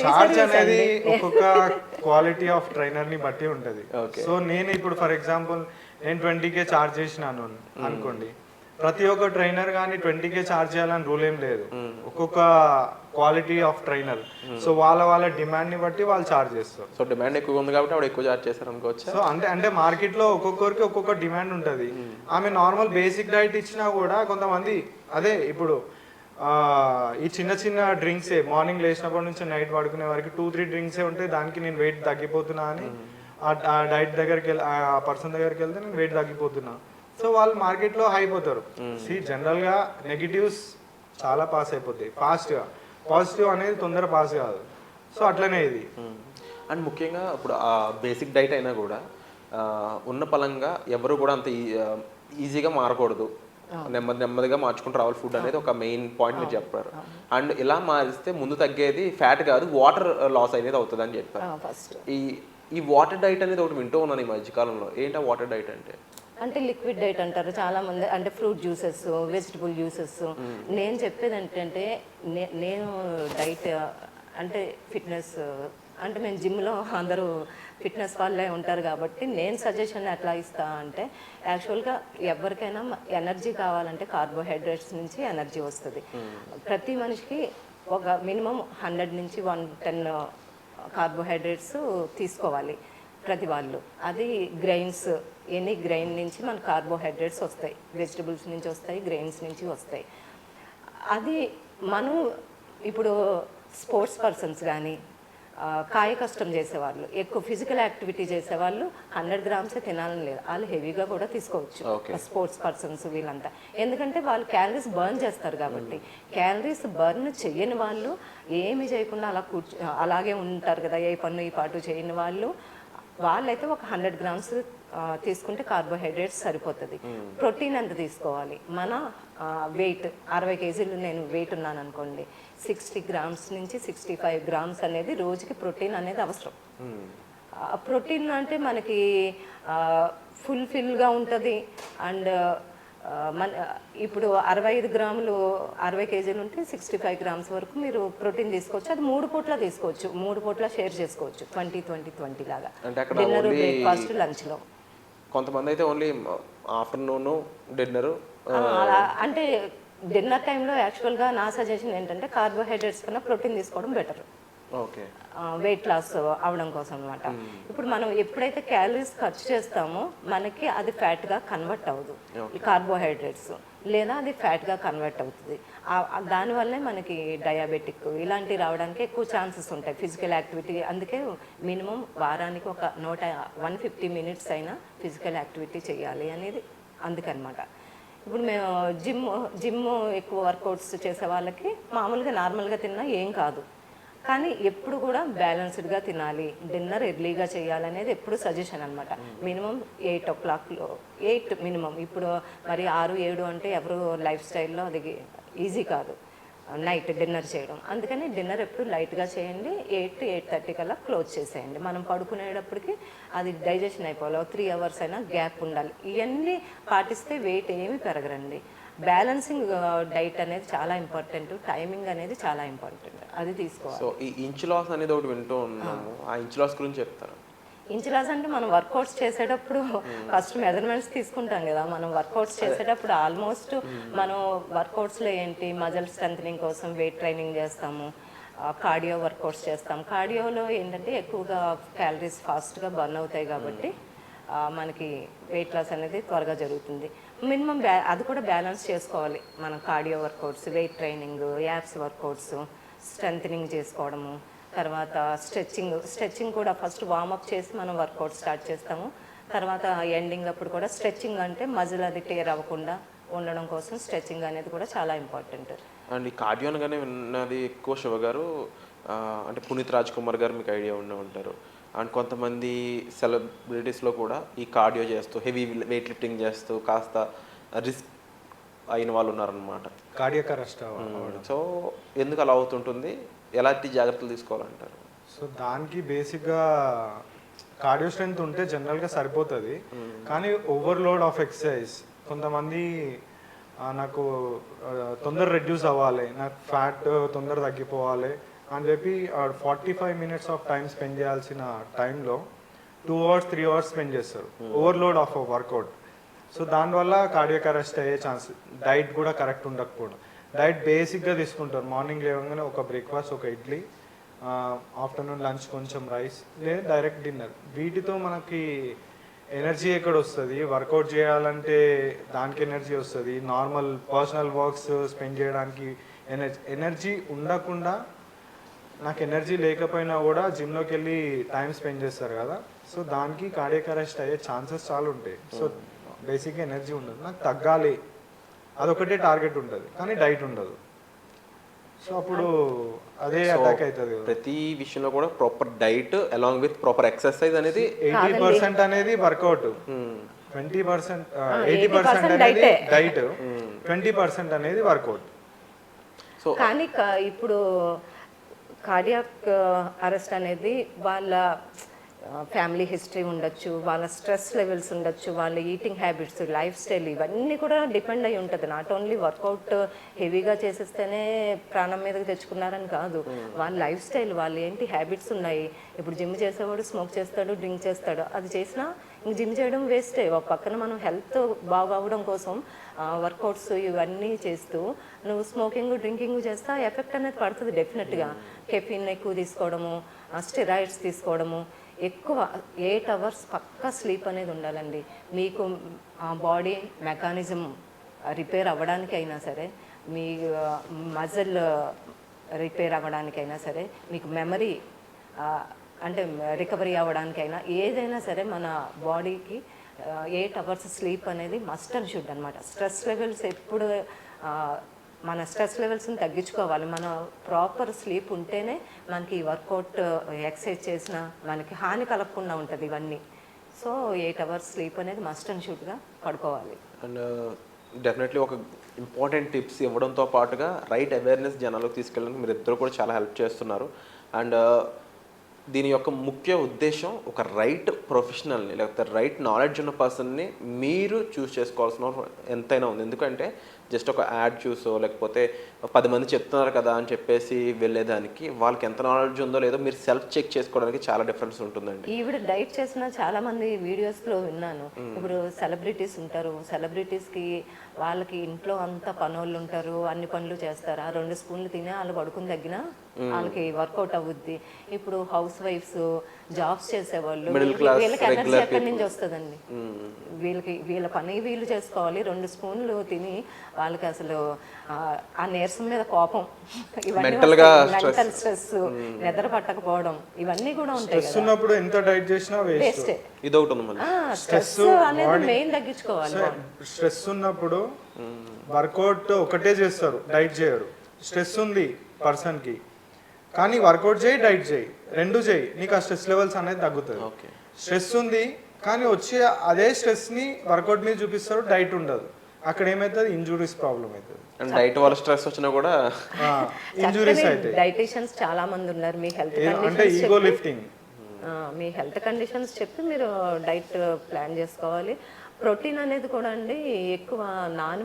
చార్జ్ అనేది ఒక్కొక్క క్వాలిటీ ఆఫ్ ట్రైనర్ ని బట్టి ఉంటది. సో నేను ఇప్పుడు ఫర్ ఎగ్జాంపుల్ నేను 20K ఛార్జ్ చేసినాను అనుకోండి, ప్రతి ఒక్క ట్రైనర్ కానీ 20K ఛార్జ్ చేయాలని రూల్ ఏం లేదు. ఒక్కొక్క క్వాలిటీ ఆఫ్ ట్రైనర్, సో వాళ్ళ డిమాండ్ ని బట్టి వాళ్ళు ఛార్జ్ చేస్తారు. సో డిమాండ్ ఎక్కువ ఉంది కాబట్టి ఆవిడ ఎక్కువ ఛార్జ్ చేస్తారు అనుకోవచ్చు. సో అంటే మార్కెట్ లో ఒక్కొక్కరికి ఒక్కొక్క డిమాండ్ ఉంటది. ఆమె నార్మల్ బేసిక్ డైట్ ఇచ్చినా కూడా కొంతమంది అదే ఇప్పుడు ఈ చిన్న డ్రింక్సే మార్నింగ్ లేచినప్పటి నుంచి నైట్ పడుకునే వరకు 2-3 డ్రింక్సే ఉంటాయి, దానికి నేను వెయిట్ తగ్గిపోతున్నా అని ఆ డైట్ దగ్గరికి వెళ్ళి ఆ పర్సన్ దగ్గరికి వెళ్తే నేను వెయిట్ తగ్గిపోతున్నా. సో వాళ్ళు మార్కెట్లో అయిపోతారు. జనరల్గా నెగిటివ్స్ చాలా పాస్ అయిపోతాయి ఫాస్ట్గా, పాజిటివ్ అనేది తొందర పాస్ కాదు. సో అట్లనే ఇది. అండ్ ముఖ్యంగా ఇప్పుడు ఆ బేసిక్ డైట్ అయినా కూడా ఉన్న పలంగా ఎవరు కూడా అంత ఈజీగా మారకూడదు, నెమ్మదిగా మార్చుకుంటూ రావాలి ఫుడ్ అనేది ఒక మెయిన్ పాయింట్ మీరు చెప్పారు. అండ్ ఇలా మారిస్తే ముందు తగ్గేది ఫ్యాట్ కాదు వాటర్ లాస్ అనేది అవుతుంది అని చెప్పారు. ఈ వాటర్ డైట్ అనేది ఒకటి వింటూ ఉన్నాను ఈ మధ్యకాలంలో. ఏంటా వాటర్ డైట్ అంటే లిక్విడ్ డైట్ అంటారు చాలా మంది, అంటే ఫ్రూట్ జ్యూసెస్, వెజిటబుల్ జ్యూసెస్. నేను చెప్పేది ఏంటంటే నేను డైట్ అంటే ఫిట్నెస్ అంటే మేము జిమ్లో అందరూ ఫిట్నెస్ వాళ్ళే ఉంటారు కాబట్టి నేను సజెషన్ ఎట్లా ఇస్తా అంటే యాక్చువల్గా ఎవరికైనా ఎనర్జీ కావాలంటే కార్బోహైడ్రేట్స్ నుంచి ఎనర్జీ వస్తుంది. ప్రతి మనిషికి ఒక మినిమం 100 నుంచి 110 కార్బోహైడ్రేట్స్ తీసుకోవాలి ప్రతి వాళ్ళు. అది గ్రెయిన్స్, ఎనీ గ్రెయిన్ నుంచి మన కార్బోహైడ్రేట్స్ వస్తాయి, వెజిటబుల్స్ నుంచి వస్తాయి, గ్రెయిన్స్ నుంచి వస్తాయి. అది మనం ఇప్పుడు స్పోర్ట్స్ పర్సన్స్ కానీ కాయ కష్టం చేసేవాళ్ళు, ఎక్కువ ఫిజికల్ యాక్టివిటీ చేసేవాళ్ళు 100 గ్రామ్సే తినాలని లేదు, వాళ్ళు హెవీగా కూడా తీసుకోవచ్చు. స్పోర్ట్స్ పర్సన్స్ వీళ్ళంతా ఎందుకంటే వాళ్ళు క్యాలరీస్ బర్న్ చేస్తారు కాబట్టి. క్యాలరీస్ బర్న్ చేయని వాళ్ళు ఏమి చేయకుండా అలాగే ఉంటారు కదా, ఏ పన్ను ఈ పాటు చేయని వాళ్ళు వాళ్ళైతే ఒక 100 గ్రామ్స్ తీసుకుంటే కార్బోహైడ్రేట్స్ సరిపోతుంది. ప్రోటీన్ ఎంత తీసుకోవాలి? మన వెయిట్ 60 కేజీలు నేను వెయిట్ ఉన్నాను అనుకోండి, 60 గ్రామ్స్ నుంచి 65 గ్రామ్స్ అనేది రోజుకి ప్రోటీన్ అనేది అవసరం. ప్రోటీన్ అంటే మనకి ఫుల్ఫిల్గా ఉంటుంది. అండ్ మన ఇప్పుడు 65 గ్రాములు 60 కేజీలు ఉంటే 65 గ్రామ్స్ వరకు మీరు ప్రోటీన్ తీసుకోవచ్చు. అది 3 పూట్ల తీసుకోవచ్చు, 3 పూట్ల షేర్ చేసుకోవచ్చు, 20-20-20 లాగా, డిన్నర్, బ్రేక్ఫాస్ట్, లంచ్లో. కొంతమంది అయితే ఓన్లీ ఆఫ్టర్నూన్ డిన్నర్ అలా అంటే డిన్నర్ టైంలో యాక్చువల్గా నా సజెషన్ ఏంటంటే కార్బోహైడ్రేట్స్ కన్నా ప్రోటీన్ తీసుకోవడం బెటర్, ఓకే, వెయిట్ లాస్ అవడం కోసం అనమాట. ఇప్పుడు మనం ఎప్పుడైతే క్యాలరీస్ ఖర్చు చేస్తామో మనకి అది ఫ్యాట్గా కన్వర్ట్ అవ్వదు, ఈ కార్బోహైడ్రేట్స్, లేదా అది ఫ్యాట్గా కన్వర్ట్ అవుతుంది. దానివల్లే మనకి డయాబెటిక్ ఇలాంటివి రావడానికి ఎక్కువ ఛాన్సెస్ ఉంటాయి. ఫిజికల్ యాక్టివిటీ, అందుకే మినిమం వారానికి ఒక 150 మినిట్స్ అయినా ఫిజికల్ యాక్టివిటీ చేయాలి అనేది అందుకనమాట. ఇప్పుడు మేము జిమ్ ఎక్కువ వర్కౌట్స్ చేసే వాళ్ళకి మామూలుగా నార్మల్గా తిన్నా ఏం కాదు, కానీ ఎప్పుడు కూడా బ్యాలెన్స్డ్గా తినాలి, డిన్నర్ ఎర్లీగా చేయాలనేది ఎప్పుడు సజెషన్ అనమాట. Minimum 8 o'clock, 8 minimum. ఇప్పుడు మరి 6-7 అంటే ఎవరు లైఫ్ స్టైల్లో అది ఈజీ కాదు నైట్ డిన్నర్ చేయడం. అందుకని డిన్నర్ ఎప్పుడు లైట్గా చేయండి, 8-8:30 కల్లా క్లోజ్ చేసేయండి. మనం పడుకునేటప్పటికి అది డైజెషన్ అయిపోవాలి, 3 hours అయినా గ్యాప్ ఉండాలి. ఇవన్నీ పాటిస్తే వెయిట్ ఏమీ పెరగరండి. బ్యాలెన్సింగ్ డైట్ అనేది చాలా ఇంపార్టెంట్, టైమింగ్ అనేది చాలా ఇంపార్టెంట్, అది తీసుకోవాలి. సో ఈ ఇంచ్ లాస్ అనేది ఒకటి వింటూ ఉన్నాము, ఆ ఇంచ్ లాస్ గురించి చెప్తారా? ఇంచ్ లాస్ అంటే మనం వర్కౌట్స్ చేసేటప్పుడు ఫస్ట్ మెజర్మెంట్స్ తీసుకుంటాం కదా. మనం వర్కౌట్స్ చేసేటప్పుడు ఆల్మోస్ట్ మనం వర్కౌట్స్లో ఏంటి, మజిల్ స్ట్రెంథనింగ్ కోసం వెయిట్ ట్రైనింగ్ చేస్తాము, కార్డియో వర్కౌట్స్ చేస్తాం. కార్డియోలో ఏంటంటే ఎక్కువగా క్యాలరీస్ ఫాస్ట్గా బర్న్ అవుతాయి కాబట్టి మనకి వెయిట్ లాస్ అనేది త్వరగా జరుగుతుంది. మినిమం అది కూడా బ్యాలెన్స్ చేసుకోవాలి మనం. Cardio workouts, weight training, apps workouts, strengthening చేసుకోవడము, తర్వాత స్ట్రెచ్చింగ్ కూడా ఫస్ట్ వార్మప్ చేసి మనం వర్కౌట్ స్టార్ట్ చేస్తాము. తర్వాత ఎండింగ్ అప్పుడు కూడా స్ట్రెచ్చింగ్, అంటే మజిల్ అది టేర్ అవ్వకుండా ఉండడం కోసం స్ట్రెచ్చింగ్ అనేది కూడా చాలా ఇంపార్టెంట్. అండ్ ఈ కార్డియో అనగానే విన్నది ఎక్కువ శివ గారు, అంటే పునీత్ రాజ్ కుమార్ గారు మీకు ఐడియా ఉండే ఉంటారు. అండ్ కొంతమంది సెలబ్రిటీస్లో కూడా ఈ కార్డియో చేస్తూ హెవీ వెయిట్ లిఫ్టింగ్ చేస్తూ కాస్త రిస్క్ అయిన వాళ్ళు ఉన్నారనమాట, కార్డియాక్ అరెస్ట్. సో ఎందుకు అలా అవుతుంటుంది, ఎలాంటి జాగ్రత్తలు తీసుకోవాలంటారు? సో దానికి బేసిక్గా కార్డియో స్ట్రెంత్ ఉంటే జనరల్గా సరిపోతుంది, కానీ ఓవర్లోడ్ ఆఫ్ ఎక్సర్సైజ్. కొంతమంది నాకు తొందర రెడ్యూస్ అవ్వాలి, నాకు ఫ్యాట్ తొందర తగ్గిపోవాలి అని చెప్పి 45 minutes ఆఫ్ టైం స్పెండ్ చేయాల్సిన టైంలో 2 hours 3 hours స్పెండ్ చేస్తారు, ఓవర్లోడ్ ఆఫ్ వర్కౌట్. సో దానివల్ల కార్డియాక్ అరెస్ట్ అయ్యే ఛాన్స్. డైట్ కూడా కరెక్ట్ ఉండకపోవడం. డైట్ బేసిక్గా తీసుకుంటారు, మార్నింగ్ లేవగానే ఒక బ్రేక్ఫాస్ట్, ఒక ఇడ్లీ, ఆఫ్టర్నూన్ లంచ్ కొంచెం రైస్, లేదా డైరెక్ట్ డిన్నర్. వీటితో మనకి ఎనర్జీ ఎక్కడ వస్తుంది? వర్కౌట్ చేయాలంటే దానికి ఎనర్జీ వస్తుంది, నార్మల్ పర్సనల్ వర్క్స్ స్పెండ్ చేయడానికి ఎనర్జీ ఉండకుండా, నాకు ఎనర్జీ లేకపోయినా కూడా జిమ్లోకి వెళ్ళి టైం స్పెండ్ చేస్తారు కదా, సో దానికి కార్డియాక్ అరెస్ట్ అయ్యే ఛాన్సెస్ చాలా ఉంటాయి. సో బేసిక్గా ఎనర్జీ ఉండదు, నాకు తగ్గాలి అదొకటే టార్గెట్ ఉంటుంది, కానీ డైట్ ఉండదు. సో అప్పుడు అదే అటాక్ అవుతుంది. ప్రతి విషయంలో కూడా proper diet along with proper exercise అనేది 80% అనేది వర్కౌట్, 20% 80% అనేది డైట్, 20% అనేది వర్కౌట్. సో కానీ ఇప్పుడు కార్డియాక్ అరెస్ట్ అనేది వాళ్ళ ఫ్యామిలీ హిస్టరీ ఉండొచ్చు, వాళ్ళ స్ట్రెస్ లెవెల్స్ ఉండొచ్చు, వాళ్ళ ఈటింగ్ హ్యాబిట్స్, లైఫ్ స్టైల్, ఇవన్నీ కూడా డిపెండ్ అయి ఉంటుంది. నాట్ ఓన్లీ వర్కౌట్ హెవీగా చేసేస్తేనే ప్రాణం మీదకి తెచ్చుకున్నారని కాదు, వాళ్ళ లైఫ్ స్టైల్, వాళ్ళు ఏంటి హ్యాబిట్స్ ఉన్నాయి. ఇప్పుడు జిమ్ చేసేవాడు స్మోక్ చేస్తాడు, డ్రింక్ చేస్తాడు, అది చేసినా ఇంక జిమ్ చేయడం వేస్టే. ఒక పక్కన మనం హెల్త్ బాగవడం కోసం వర్కౌట్స్ ఇవన్నీ చేస్తూ నువ్వు స్మోకింగ్ డ్రింకింగ్ చేస్తా ఎఫెక్ట్ అనేది పడుతుంది డెఫినెట్గా. కెఫిన్ ఎక్కువ తీసుకోవడము, స్టెరాయిడ్స్ తీసుకోవడము, ఎక్కువ 8 hours పక్కా స్లీప్ అనేది ఉండాలండి. మీకు బాడీ మెకానిజం రిపేర్ అవ్వడానికి అయినా సరే, మీ మజిల్ రిపేర్ అవ్వడానికైనా సరే, మీకు మెమరీ అంటే రికవరీ అవ్వడానికైనా, ఏదైనా సరే మన బాడీకి 8 hours స్లీప్ అనేది మస్ట్ అండ్ షుడ్ అనమాట. స్ట్రెస్ లెవెల్స్ ఎప్పుడు మన స్ట్రెస్ లెవెల్స్ని తగ్గించుకోవాలి. మన ప్రాపర్ స్లీప్ ఉంటేనే మనకి వర్కౌట్ ఎక్సర్సైజ్ చేసినా మనకి హాని కలగకుండా ఉంటుంది ఇవన్నీ. సో 8 hours స్లీప్ అనేది మస్ట్ అండ్ షుడ్గా పడుకోవాలి. అండ్ డెఫినెట్లీ ఒక ఇంపార్టెంట్ టిప్స్ ఇవ్వడంతో పాటుగా రైట్ అవేర్నెస్ జనాలకు తీసుకెళ్ళడానికి మీరు ఇద్దరు కూడా చాలా హెల్ప్ చేస్తున్నారు. అండ్ దీని యొక్క ముఖ్య ఉద్దేశం ఒక రైట్ ప్రొఫెషనల్ని లేకపోతే రైట్ నాలెడ్జ్ ఉన్న పర్సన్ని మీరు చూస్ చేసుకోవాల్సిన ఎంతైనా ఉంది. ఎందుకంటే జస్ట్ ఒక యాడ్ చూసో లేకపోతే 10 మంది చెప్తున్నారు కదా అని చెప్పేసి వెళ్ళేదానికి వాళ్ళకి ఎంత నాలెడ్జ్ ఉందో లేదో మీరు సెల్ఫ్ చెక్ చేసుకోవడానికి చాలా డిఫరెన్స్ ఉంటుందండి. ఈవిడ డైట్ చేసిన చాలా మంది వీడియోస్లో విన్నాను. ఇప్పుడు సెలబ్రిటీస్ ఉంటారు, సెలబ్రిటీస్కి వాళ్ళకి ఇంట్లో అంతా పనోళ్ళు ఉంటారు, అన్ని పనులు చేస్తారు. ఆ 2 స్పూన్లు తినే వాళ్ళు పడుకుని తగ్గినా వాళ్ళకి వర్కౌట్ అవుద్ది. ఇప్పుడు హౌస్ వైఫ్స్, జాబ్స్ చేసేవాళ్ళు, వీళ్ళకి ఎనర్జీ ఎక్కడి నుంచి వస్తుందండి? వీళ్ళ పని వీళ్ళు చేసుకోవాలి. 2 స్పూన్లు తిని వాళ్ళకి అసలు ఆ నీరసం మీద కోపం, ఇవన్నీ మెంటల్ స్ట్రెస్, నిద్ర పట్టకపోవడం, ఇవన్నీ కూడా ఉంటాయి. స్ట్రెస్ ఉన్నప్పుడు ఎంత డైట్ చేసినా వేస్ట్. ఇది ఒకటి ఉంది. స్ట్రెస్ అనేది మెయిన్ తగ్గించుకోవాలి. స్ట్రెస్ ఉన్నప్పుడు వర్కౌట్ ఒకటే చేస్తారు, డైట్ చేయరు. స్ట్రెస్ ఉంది పర్సన్ కి కానీ వర్కౌట్ చేయి, డైట్ చేయి, 2 చేయి, నీకు ఆ స్ట్రెస్ లెవెల్స్ అనేది తగ్గుతుంది. స్ట్రెస్ ఉంది కానీ వచ్చి అదే స్ట్రెస్ ని వర్కౌట్ మీద చూపిస్తారు, డైట్ ఉండదు. అక్కడ ఏమైతుంది? ఇంజురీస్ ప్రాబ్లం అవుతుంది. డైట్ వల్ల స్ట్రెస్ వచ్చినా కూడా ఇంజురీస్ అవుతాయి. డైటీషియన్స్ చాలా మంది ఉన్నారు. మీ హెల్త్ అంటే ఈగో లిఫ్టింగ్, మీ హెల్త్ కండిషన్స్ చెప్పి మీరు డైట్ ప్లాన్ చేసుకోవాలి. ప్రోటీన్ అనేది కూడా అండి ఎక్కువ నాన్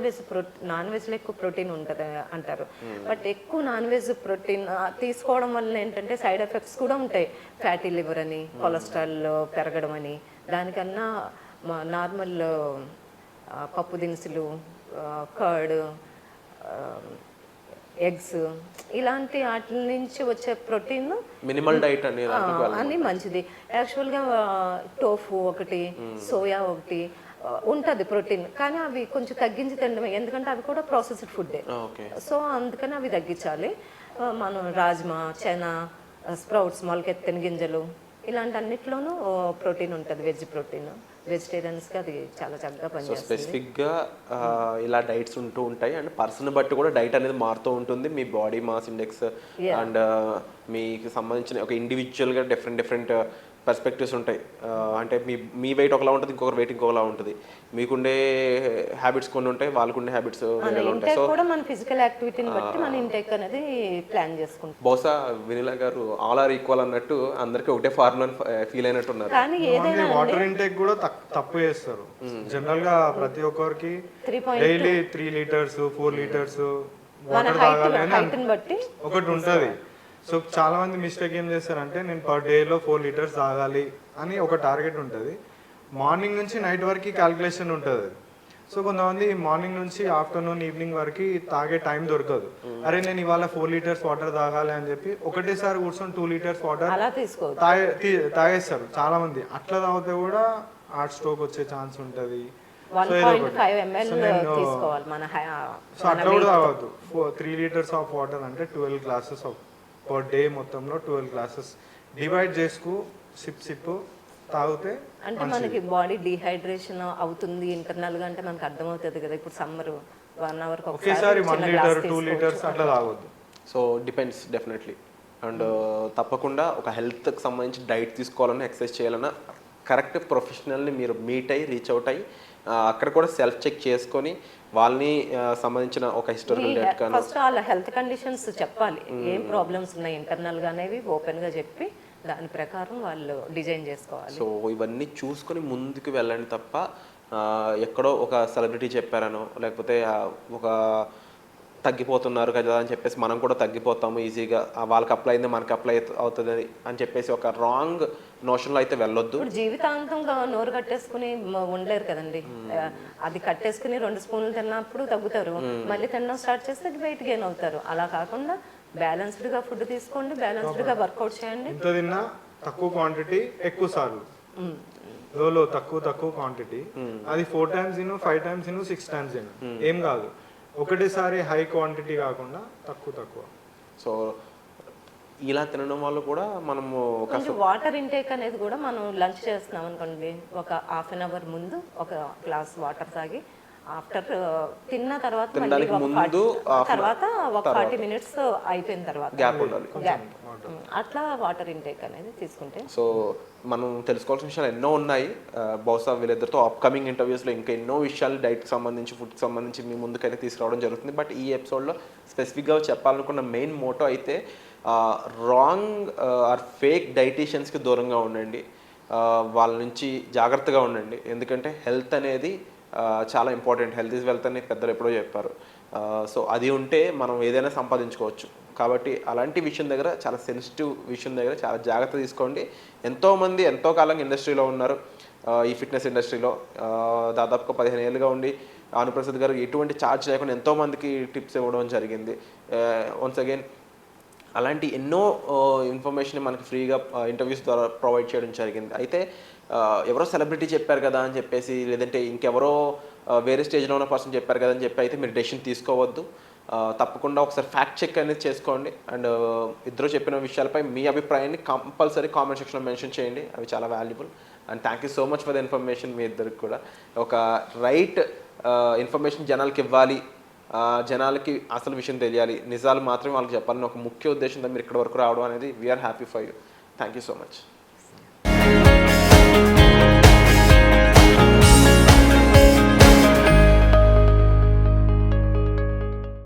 వెజ్లో ఎక్కువ ప్రోటీన్ ఉంటుంది అంటారు. బట్ ఎక్కువ నాన్ వెజ్ ప్రోటీన్ తీసుకోవడం వల్ల ఏంటంటే సైడ్ ఎఫెక్ట్స్ కూడా ఉంటాయి. ఫ్యాటీ లివర్ అని, కొలెస్ట్రాల్ పెరగడం అని. దానికన్నా నార్మల్ పప్పు దినుసులు, కర్డ్, ఎగ్స్ ఇలాంటి వాటి నుంచి వచ్చే ప్రోటీన్ మినిమల్ డైట్ అని మంచిది. యాక్చువల్గా టోఫు ఒకటి, సోయా ఒకటి ఉంటుంది ప్రోటీన్, కానీ అవి కొంచెం తగ్గించి తినడమే. ఎందుకంటే అవి కూడా ప్రాసెస్డ్ ఫుడ్డే. సో అందుకని అవి తగ్గించాలి. మనం రాజ్మా, చెనా, స్ప్రౌట్స్, మొలకెత్తిన గింజలు ఇలాంటి అన్నిట్లోనూ ప్రోటీన్ ఉంటుంది. వెజ్ ప్రోటీన్ వెజిటేరియన్స్కి అది చాలా చక్కగా పనిచేస్తుంది. స్పెసిఫిక్గా ఇలా డైట్స్ ఉంటూ ఉంటాయి. అండ్ పర్సన్ బట్టి కూడా డైట్ అనేది మారుతూ ఉంటుంది. మీ బాడీ మాస్ ఇండెక్స్ అండ్ మీకు సంబంధించిన ఒక ఇండివిజువల్గా డిఫరెంట్ పర్స్పెక్టివ్స్ ఉంటాయి. అంటే మీ వెయిట్ ఒకలా ఉంటుంది, ఇంకొకరు వెయిట్ ఇంకొకలా ఉంటుంది. మీకుండే హ్యాబిట్స్ కొన్ని ఉంటాయి, వాళ్ళకుండే హ్యాబిట్స్ ఉంటాయి. సో కూడా మన ఫిజికల్ యాక్టివిటీని బట్టి మన ఇంటేక్ అనేది ప్లాన్ చేసుకుంటాం. బహుశా వెనిలా గారు ఆల్ ఆర్ ఈక్వల్ అన్నట్టు అందరికీ ఒకటే ఫార్ములా ఫీల్ అయినట్టు ఉన్నారు. కానీ ఏదైనా వాటర్ ఇంటేక్ కూడా తప్పు చేస్తారు. జనరల్ గా ప్రతి ఒక్కరికి డైలీ 3 liters 4 liters వాటర్ తాగాలని బట్టి ఒకటి ఉంటది. సో చాలా మంది మిస్టేక్ ఏం చేస్తారంటే నేను పర్ డేలో 4 liters తాగాలి అని ఒక టార్గెట్ ఉంటుంది. మార్నింగ్ నుంచి నైట్ వరకు క్యాల్కులేషన్ ఉంటుంది. సో కొంతమంది మార్నింగ్ నుంచి ఆఫ్టర్నూన్ ఈవినింగ్ వరకు తాగే టైం దొరకదు. అరే నేను ఇవాళ 4 liters వాటర్ తాగాలి అని చెప్పి ఒకటేసారి కూర్చొని 2 liters వాటర్ తాగేస్తారు చాలా మంది. అట్లా తాగితే కూడా హార్ట్ స్ట్రోక్ వచ్చే ఛాన్స్ ఉంటుంది. 1.5 ml తీసుకోవాలి మన. సో అట్లా కూడా తాగద్దు. 3 liters ఆఫ్ వాటర్ అంటే 12 glasses ఆఫ్ పర్ డే మొత్తంలో 12 glasses డివైడ్ చేసుకు సిప్ తాగితే అంటే మనకి బాడీ డిహైడ్రేషన్ అవుతుంది ఇంటర్నల్ గా అంటే మనకు అర్థమవుతుంది కదా. ఇప్పుడు సమ్మర్ 1 hour ఒకేసారి 1 liter 2 liters అట్లా తాగొద్దు. So depends definitely. అండ్ తప్పకుండా ఒక హెల్త్కి సంబంధించి డైట్ తీసుకోవాలన్నా ఎక్సర్సైజ్ చేయాలన్నా కరెక్ట్ ప్రొఫెషనల్ని మీరు మీట్ అయ్యి రీచ్ అవుట్ అయ్యి అక్కడ కూడా సెల్ఫ్ చెక్ చేసుకొని వాళ్ళని సంబంధించిన ఒక హిస్టారికల్ డేట్ కానీ ఫస్ట్ వాళ్ళ హెల్త్ కండిషన్స్ చెప్పాలి. ఏం ప్రాబ్లమ్స్ ఉన్నాయి ఇంటర్నల్ గా అనేవి ఓపెన్ గా చెప్పి దాని ప్రకారం వాళ్ళు డిజైన్ చేసుకోవాలి. సో ఇవన్నీ చూసుకొని ముందుకు వెళ్ళండి తప్ప ఎక్కడో ఒక సెలబ్రిటీ చెప్పారనో లేకపోతే ఒక తగ్గిపోతున్నారు కదా అని చెప్పేసి మనం కూడా తగ్గిపోతాము ఈజీగా, వాళ్ళకి అప్లై అయింది మనకి అప్లై అవుతుంది అని చెప్పేసి ఒక రాంగ్ నోషన్లో అయితే వెళ్ళొద్దు. ఇప్పుడు జీవితాంతంగా నోరు కట్టేసుకుని ఉండలేరు కదండి. అది కట్టేసుకుని 2 స్పూన్లు తిన్నప్పుడు తగ్గుతారు, మళ్ళీ తినడం స్టార్ట్ చేస్తే వెయిట్ గెయిన్ అవుతారు. అలా కాకుండా బ్యాలెన్స్డ్ గా ఫుడ్ తీసుకోండి, బ్యాలెన్స్డ్ గా వర్కౌట్ చేయండి. ఎంత తిన్నా తక్కువ క్వాంటిటీ ఎక్కువ సార్లు, లో తక్కువ క్వాంటిటీ, అది 4 times 5 times 6 times ఏం కాదు. ఒకటేసారి హై క్వాంటిటీ కాకుండా తక్కువ. సో ఇలా తినడం వల్ల కూడా మనము కొంచెం వాటర్ ఇంటేక్ అనేది కూడా మనం లంచ్ చేస్తున్నాం అనుకోండి, ఒక 1/2 hour ముందు ఒక గ్లాస్ వాటర్ తాగి ఆఫ్టర్ తిన్న తర్వాత మళ్ళీ తినడానికి ఒక ముందు, తర్వాత ఒక 40 మినిట్స్ అయిపోయిన తర్వాత గ్యాప్ ఉండాలి. గ్యాప్ అట్లా వాటర్ ఇంటేక్ అనేది తీసుకుంటే. సో మనం తెలుసుకోవాల్సిన విషయాలు ఎన్నో ఉన్నాయి. బహుశా వీళ్ళిద్దరితో అప్కమింగ్ ఇంటర్వ్యూస్లో ఇంకా ఎన్నో విషయాలు డైట్కి సంబంధించి, ఫుడ్కి సంబంధించి మీ ముందుకైతే తీసుకురావడం జరుగుతుంది. బట్ ఈ ఎపిసోడ్లో స్పెసిఫిక్గా చెప్పాలనుకున్న మెయిన్ మోటో అయితే రాంగ్ ఆర్ ఫేక్ డైటీషియన్స్కి దూరంగా ఉండండి. వాళ్ళ నుంచి జాగ్రత్తగా ఉండండి. ఎందుకంటే హెల్త్ అనేది చాలా ఇంపార్టెంట్. హెల్త్ ఈజ్ వెల్త్ అని పెద్దలు ఎప్పుడో చెప్పారు. సో అది ఉంటే మనం ఏదైనా సంపాదించుకోవచ్చు. కాబట్టి అలాంటి విషయం దగ్గర, చాలా సెన్సిటివ్ విషయం దగ్గర చాలా జాగ్రత్త తీసుకోండి. ఎంతోమంది ఎంతో కాలంగా ఇండస్ట్రీలో ఉన్నారు. ఈ ఫిట్నెస్ ఇండస్ట్రీలో దాదాపుగా 15 ఏళ్ళుగా ఉండి అనుప్రసాద్ గారు ఎటువంటి ఛార్జ్ లేకుండా ఎంతోమందికి టిప్స్ ఇవ్వడం జరిగింది. వన్స్ అగైన్ అలాంటి ఎన్నో ఇన్ఫర్మేషన్ మనకి ఫ్రీగా ఇంటర్వ్యూస్ ద్వారా ప్రొవైడ్ చేయడం జరిగింది. అయితే ఎవరో సెలబ్రిటీ చెప్పారు కదా అని చెప్పేసి, లేదంటే ఇంకెవరో వేరే స్టేజ్లో ఉన్న పర్సన్ చెప్పారు కదా అని చెప్పి అయితే మీరు డెసిషన్ తీసుకోవద్దు. తప్పకుండా ఒకసారి ఫ్యాక్ట్ చెక్ అనేది చేసుకోండి. అండ్ ఇద్దరు చెప్పిన విషయాలపై మీ అభిప్రాయాన్ని కంపల్సరీ కామెంట్ సెక్షన్లో మెన్షన్ చేయండి. అవి చాలా valuable. And thank you so much for the information. మీ ఇద్దరికి కూడా ఒక రైట్ ఇన్ఫర్మేషన్ జనాలకి ఇవ్వాలి, జనాలకి అసలు విషయం తెలియాలి, నిజాలు మాత్రమే వాళ్ళకి చెప్పాలని ఒక ముఖ్య ఉద్దేశంతో మీరు ఇక్కడ వరకు రావడం అనేది we are happy for you. Thank you so much.